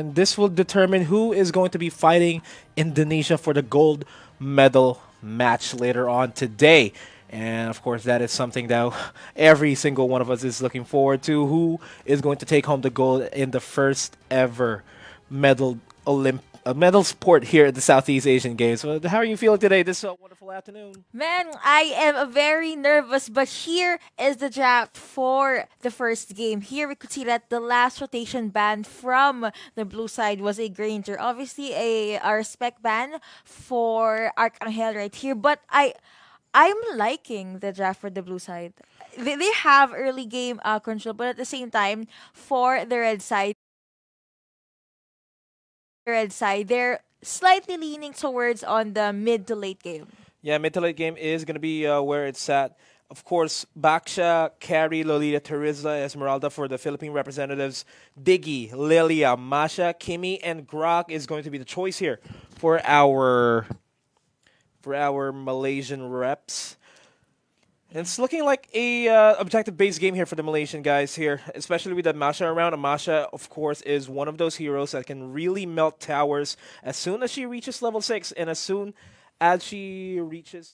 And this will determine who is going to be fighting Indonesia for the gold medal match later on today. And of course, that is something that every single one of us is looking forward to. Who is going to take home the gold in the first ever medal medal sport here at the Southeast Asian Games? So how are you feeling today? This wonderful afternoon. Man, I am very nervous, but here is the draft for the first game. Here we could see that the last rotation ban from the blue side was a Granger. Obviously, a respect ban for Arcangel right here, but I'm liking the draft for the blue side. They have early game control, but at the same time, for the red side, they're slightly leaning towards on the mid to late game. Yeah, mid to late game is going to be where it's at. Of course, Baksha, Carrie, Lolita, Teresa, Esmeralda for the Philippine representatives. Diggy, Lilia, Masha, Kimi, and Grok is going to be the choice here for our Malaysian reps. And it's looking like a objective-based game here for the Malaysian guys here, especially with the Masha around. Masha, of course, is one of those heroes that can really melt towers as soon as she reaches level 6 and as soon as she reaches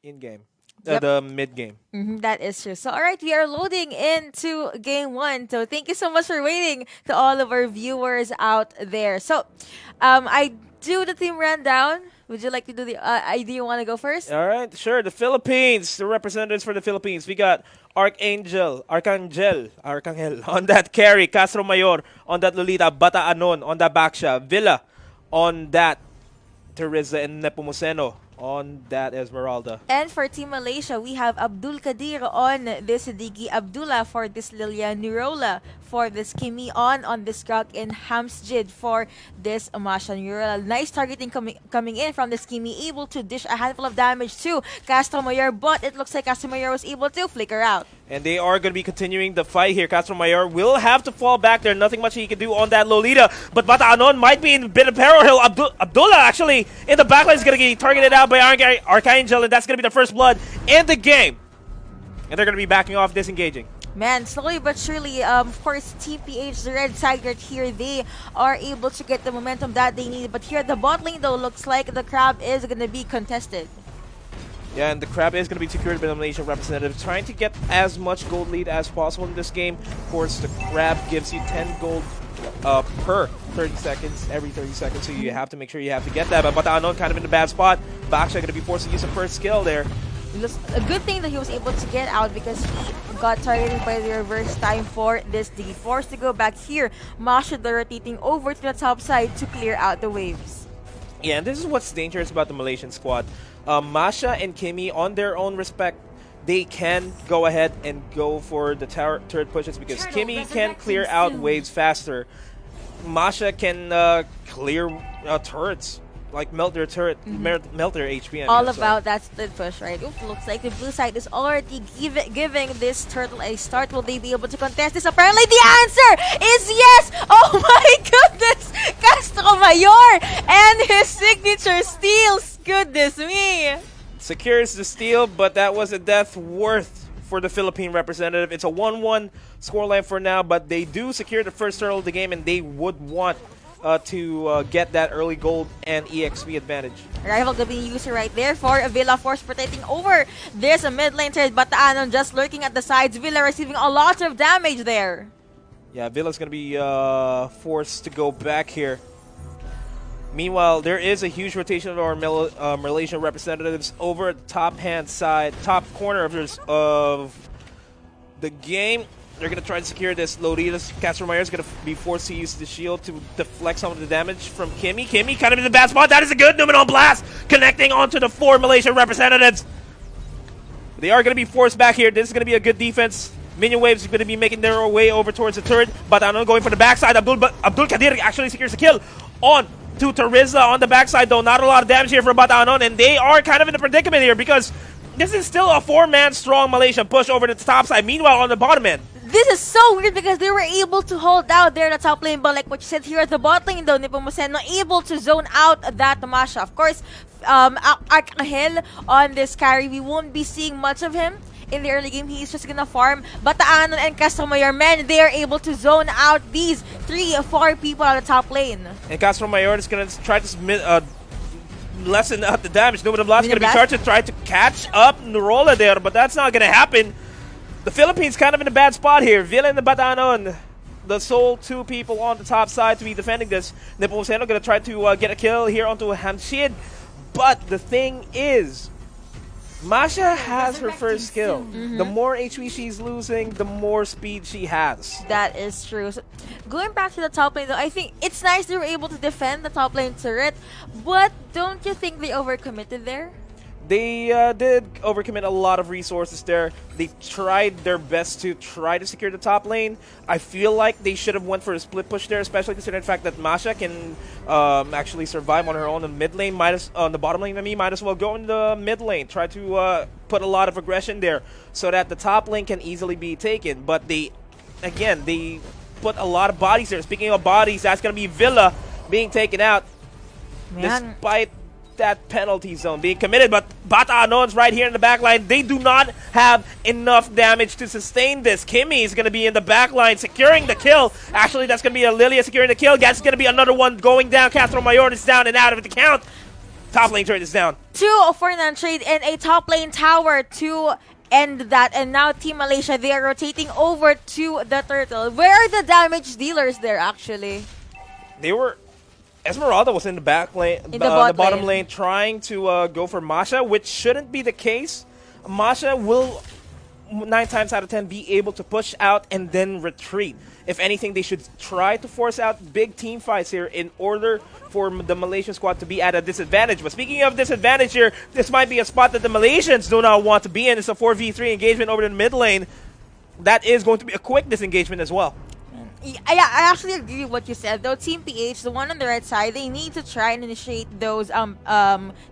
in-game, the mid-game. That is true. So, all right, we are loading into game one. So, thank you so much for waiting to all of our viewers out there. So, I do the team rundown. Would you like to do the do you want to go first? All right, sure. The Philippines, the representatives for the Philippines. We got Arcangel on that Carry, Castro Mayor on that Lolita, Bata Anon on that Baksha, Villa on that Teresa, and Nepomuceno on that Esmeralda. And for Team Malaysia, we have Abdul Kadir on this Digi, Abdullah for this Lilia, Nurola for this Kimi on this Grok, and Hamsjid for this Amasha Nurola. Nice targeting coming in from this Kimi, able to dish a handful of damage to Castro Mayor, but it looks like Castro Mayor was able to flicker out. And they are going to be continuing the fight here. Castro Mayor will have to fall back there. Nothing much he can do on that Lolita. But Bata Anon might be in a bit of peril here. Abdullah actually in the backline is going to get targeted out by Archangel, and that's going to be the first blood in the game. And they're going to be backing off, disengaging. Man, slowly but surely, of course, TPH, the red side right here, they are able to get the momentum that they need. But here at the bot lane, though, looks like the Crab is going to be contested. Yeah, and the Crab is going to be secured by the Malaysian representative, trying to get as much gold lead as possible in this game. Of course, the Crab gives you 10 gold per 30 seconds, every 30 seconds, so you have to make sure you have to get that. But Bata Anon kind of in a bad spot. Baksha going to be forced to use the first skill there. It was a good thing that he was able to get out because he got targeted by the reverse time for this D. Forced to go back here. Masha rotating over to the top side to clear out the waves. Yeah, and this is what's dangerous about the Malaysian squad. Masha and Kimi, on their own respect, they can go ahead and go for the turret pushes because Kimi can clear out waves faster. Masha can clear turrets. Like melt their turret, melt their HP. All about that split push, right? Oof, looks like the blue side is already giving this turtle a start. Will they be able to contest this? Apparently the answer is yes! Oh my goodness! Castro Mayor and his signature steals! Goodness me! Secures the steal, but that was a death worth for the Philippine representative. It's a 1-1 scoreline for now, but they do secure the first turtle of the game, and they would want to get that early gold and EXP advantage. Rival to be user right there for Villa Force protecting over. There's a mid lane thread, Bata Anon just lurking at the sides. Villa receiving a lot of damage there. Yeah, Villa's going to be forced to go back here. Meanwhile, there is a huge rotation of our Malaysian representatives over top corner of the game. They're going to try to secure this. Loditas, Castro Mayor is going to be forced to use the shield to deflect some of the damage from Kimi. Kimi kind of in the bad spot. That is a good Numenal Blast connecting onto the 4 Malaysian representatives. They are going to be forced back here. This is going to be a good defense. Minion waves are going to be making their way over towards the turret. But I'm going for the backside. Abdul Kadir actually secures the kill on to Teresa on the backside, though. Not a lot of damage here for Bata Anon, and they are kind of in a predicament here because this is still a 4-man strong Malaysian push over to the top side. Meanwhile, on the bottom end, this is so weird because they were able to hold out there in the top lane, but like what you said here at the bot lane though, Nepomuceno able to zone out that Masha. Of course, Arcangel on this carry, we won't be seeing much of him in the early game. He's just gonna farm. Bataanon and Castromayor, men, they are able to zone out these 3-4 people on the top lane. And Castromayor is going to try to lessen out the damage. Numina Blast is going to be charged to try to catch up Nurola there, but that's not going to happen. The Philippines kind of in a bad spot here. Villa and the Bataanon, the sole 2 people on the top side to be defending this. Nepomuceno going to try to get a kill here onto Hamshid. But the thing is, Masha has her first kill. The more HP she's losing, the more speed she has. That is true. So, going back to the top lane though, I think it's nice they were able to defend the top lane turret, but don't you think they overcommitted there? They did overcommit a lot of resources there. They tried their best to try to secure the top lane. I feel like they should have went for a split push there, especially considering the fact that Masha can actually survive on her own in mid lane. On the bottom lane, might as well go in the mid lane. Try to put a lot of aggression there so that the top lane can easily be taken. But they put a lot of bodies there. Speaking of bodies, that's going to be Villa being taken out. Man. Despite that penalty zone being committed, but Bataanon's right here in the back line. They do not have enough damage to sustain this. Kimmy is going to be in the back line securing the kill. Actually, that's going to be a Lilia securing the kill. That's going to be another one going down. Castromayor is down and out of the count. Top lane turret is down. 2 for non-trade and a top lane tower to end that. And now Team Malaysia, they are rotating over to the turtle. Where are the damage dealers there actually? They were... Esmeralda was in the back lane, the bottom lane, trying to go for Masha, which shouldn't be the case. Masha will 9 times out of 10 be able to push out and then retreat. If anything, they should try to force out big team fights here in order for the Malaysian squad to be at a disadvantage. But speaking of disadvantage here, this might be a spot that the Malaysians do not want to be in. It's a 4v3 engagement over the mid lane. That is going to be a quick disengagement as well. Yeah, I actually agree with what you said. Though Team PH, the one on the right side, they need to try and initiate those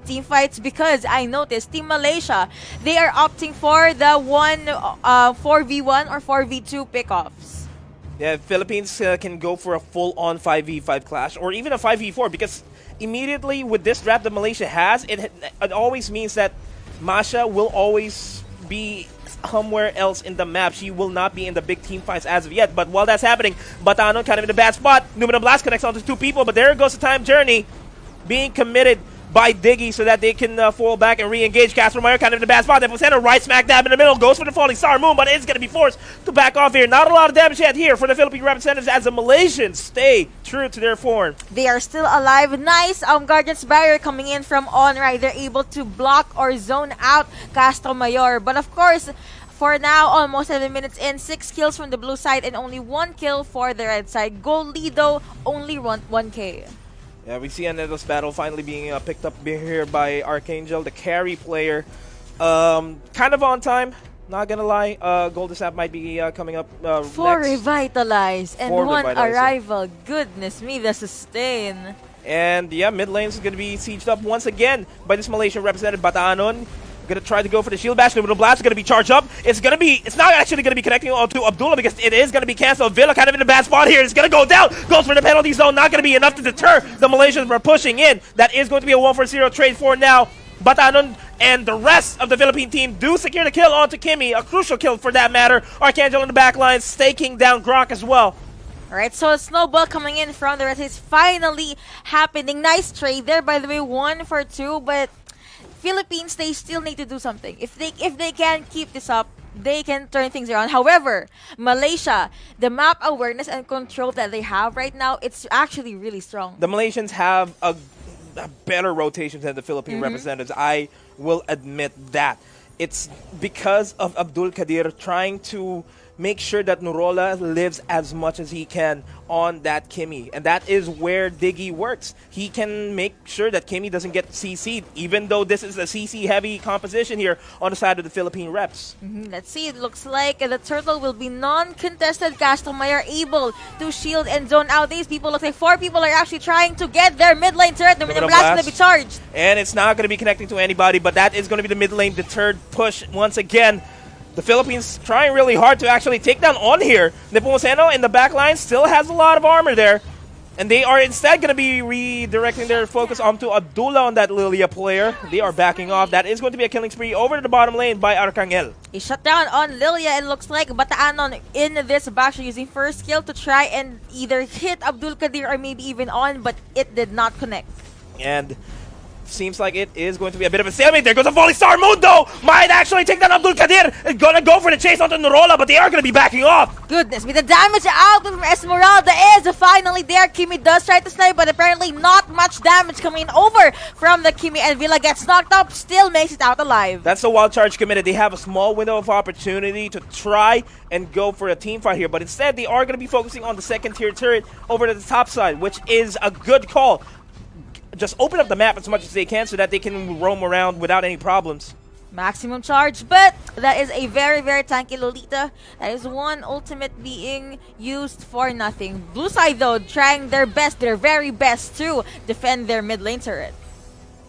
team fights because I noticed Team Malaysia, they are opting for the 4v1 or 4v2 pickoffs. Yeah, Philippines can go for a full-on 5v5 clash or even a 5v4 because immediately with this draft that Malaysia has, it always means that Masha will always be somewhere else in the map. She will not be in the big team fights as of yet. But while that's happening, Bataanon kind of in a bad spot. Numina Blast connects onto 2 people, but there goes the time journey being committed by Diggy so that they can fall back and re-engage. Castromayor kind of in a bad spot. Nepomuceno right smack dab in the middle, goes for the falling star moon, but it's going to be forced to back off here. Not a lot of damage yet here for the Philippine representatives as the Malaysians stay true to their form. They are still alive. Nice Guardian's Barrier coming in from on right. They're able to block or zone out Castromayor. But of course, for now, almost 7 minutes in, 6 kills from the blue side and only 1 kill for the red side. Gold lead though, only 1K. Yeah, we see Anedo's battle finally being picked up here by Archangel, the carry player. Kind of on time, not gonna lie. Golden Sap might be coming up 4 next. Revitalize and 1 arrival. Goodness me, the sustain. And yeah, mid lane is gonna be sieged up once again by this Malaysian representative, Bataanon. Gonna try to go for the shield bash. Numina Blast is gonna be charged up. It's not actually gonna be connecting onto Abdullah because it is gonna be canceled. Villa kind of in a bad spot here. It's gonna go down. Goes for the penalty zone. Not gonna be enough to deter the Malaysians from pushing in. That is going to be a 1-for-0 trade for now. Bataanon and the rest of the Philippine team do secure the kill onto Kimmy. A crucial kill for that matter. Archangel in the back line staking down Gronk as well. Alright, so a snowball coming in from the rest is finally happening. Nice trade there, by the way, 1 for 2, but Philippines, they still need to do something. If they can keep this up, they can turn things around. However, Malaysia, the map awareness and control that they have right now, it's actually really strong. The Malaysians have a better rotation than the Philippine representatives. I will admit that. It's because of Abdul Kadir trying to make sure that Nurola lives as much as he can on that Kimmy. And that is where Diggy works. He can make sure that Kimmy doesn't get CC'd, even though this is a CC-heavy composition here on the side of the Philippine reps. Let's see. It looks like the turtle will be non-contested. Castromayor able to shield and zone out these people. Looks like 4 people are actually trying to get their mid lane turret. The Numina Blast is going to be charged. And it's not going to be connecting to anybody, but that is going to be the mid lane deterred push once again. The Philippines trying really hard to actually take down on here. Nepomuceno in the back line still has a lot of armor there. And they are instead going to be redirecting their focus onto Abdullah on that Lilia player. They are backing off. That is going to be a killing spree over to the bottom lane by Arcangel. A shutdown on Lilia, and looks like Bataanon in this Basha using first skill to try and either hit Abdul Kadir or maybe even on, but it did not connect. And seems like it is going to be a bit of a stalemate. There goes a falling star. Mundo might actually take down Abdul Kadir. It's gonna go for the chase onto Norola, but they are gonna be backing off. Goodness, with the damage out from Esmeralda is finally there. Kimi does try to snipe, but apparently not much damage coming over from the Kimi, and Villa gets knocked up, still makes it out alive. That's the wild charge committed. They have a small window of opportunity to try and go for a team fight here, but instead they are gonna be focusing on the second tier turret over to the top side, which is a good call. Just open up the map as much as they can so that they can roam around without any problems. Maximum charge, but that is a very, very tanky Lolita. That is one ultimate being used for nothing. Blue side, though, trying their best, their very best to defend their mid lane turret.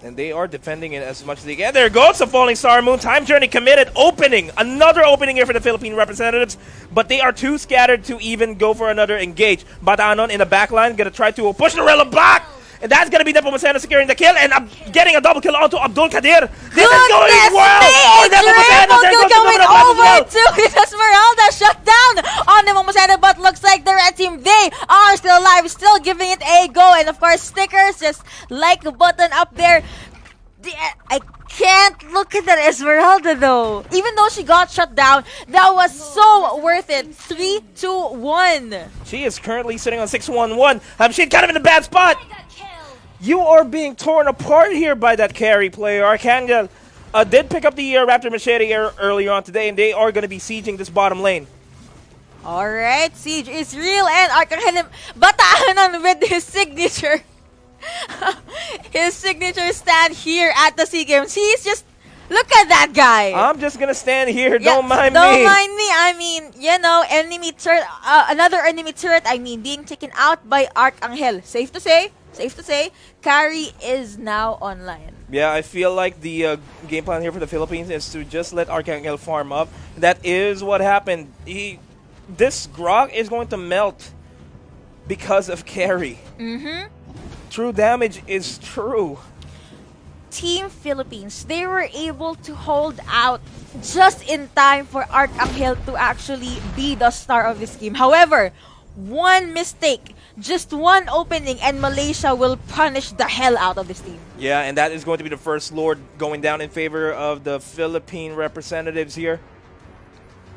And they are defending it as much as they can. There goes the Falling Star Moon. Time Journey committed. Opening. Another opening here for the Philippine representatives. But they are too scattered to even go for another engage. Bataanon in the back line. Going to try to push Norella back. And that's going to be Nepomuceno securing the kill and getting a double kill onto Abdul Kadir. This is going well for Nepomuceno. There goes going over well. to Esmeralda. Shut down on Nepomuceno, but looks like the red team, they are still alive, still giving it a go. And of course, stickers, just like a button up there. I can't look at that Esmeralda though. Even though she got shut down, that was so worth it. 3-2-1. She is currently sitting on 6-1-1. She's kind of in a bad spot. You are being torn apart here by that carry player. Arcangel did pick up the Raptor Machete earlier on today, and they are going to be sieging this bottom lane. Alright, siege is real, and Arcangel Bataanon with his signature. His signature stand here at the SEA Games. He's just, look at that guy. I'm just going to stand here. Yeah, don't mind me. Don't mind me. I mean, you know, enemy turret, another enemy turret, I mean, being taken out by Arcangel. Safe to say, carry is now online. Yeah, I feel like the game plan here for the Philippines is to just let Arcangel farm up. That is what happened. This Grok is going to melt because of carry. True damage is true. Team Philippines, they were able to hold out just in time for Arcangel to actually be the star of this game. However, one mistake, just one opening, and Malaysia will punish the hell out of this team. Yeah, and that is going to be the first Lord going down in favor of the Philippine representatives here.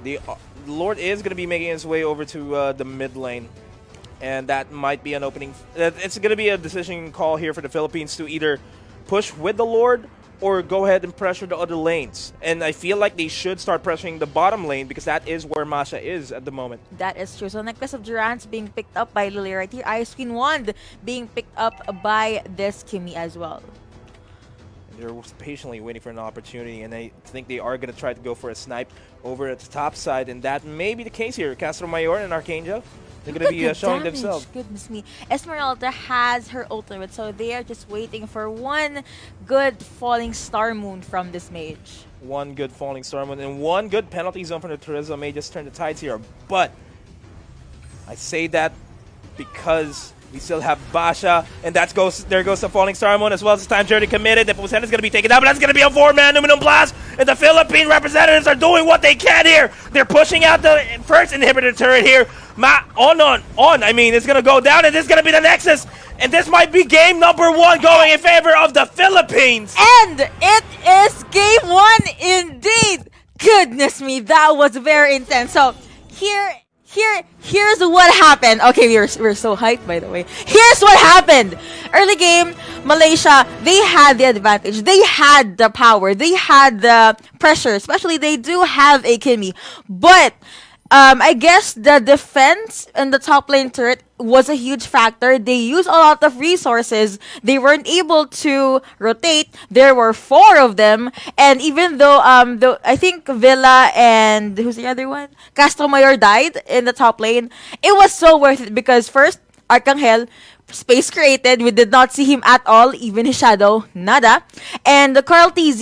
The Lord is going to be making his way over to the mid lane. And that might be an opening. It's going to be a decision call here for the Philippines to either push with the Lord or go ahead and pressure the other lanes. And I feel like they should start pressuring the bottom lane because that is where Masha is at the moment. That is true. So Necklace of Durance being picked up by Lily right here. Ice Queen Wand being picked up by this Kimi as well. They're patiently waiting for an opportunity, and I think they are going to try to go for a snipe over at the top side, and that may be the case here. Castro Mayor and Archangel, they're going to be showing themselves. Goodness me. Esmeralda has her ultimate, so they are just waiting for one good falling star moon from this mage. One good falling star moon and one good penalty zone from the Teresa may just turn the tides here, but I say that because we still have Basha, and there goes the Falling Star Moon as well. This time Journey committed. The Pusena is going to be taken down, but that's going to be a 4-man Numinum Blast, and the Philippine representatives are doing what they can here. They're pushing out the first inhibitor turret here. I mean, it's going to go down, and this is going to be the Nexus, and this might be game number 1 going in favor of the Philippines. And it is game 1 indeed. Goodness me, that was very intense. So Here's what happened. Okay, we're so hyped, by the way. Here's what happened. Early game, Malaysia, they had the advantage. They had the power. They had the pressure. Especially, they do have a Kimi. But I guess the defense and the top lane turret was a huge factor. They used a lot of resources. They weren't able to rotate. There were 4 of them. And even though I think Villa and who's the other one? Castro Mayor died in the top lane. It was so worth it because first, Arcangel, space created. We did not see him at all. Even his shadow, nada. And the Carl TZ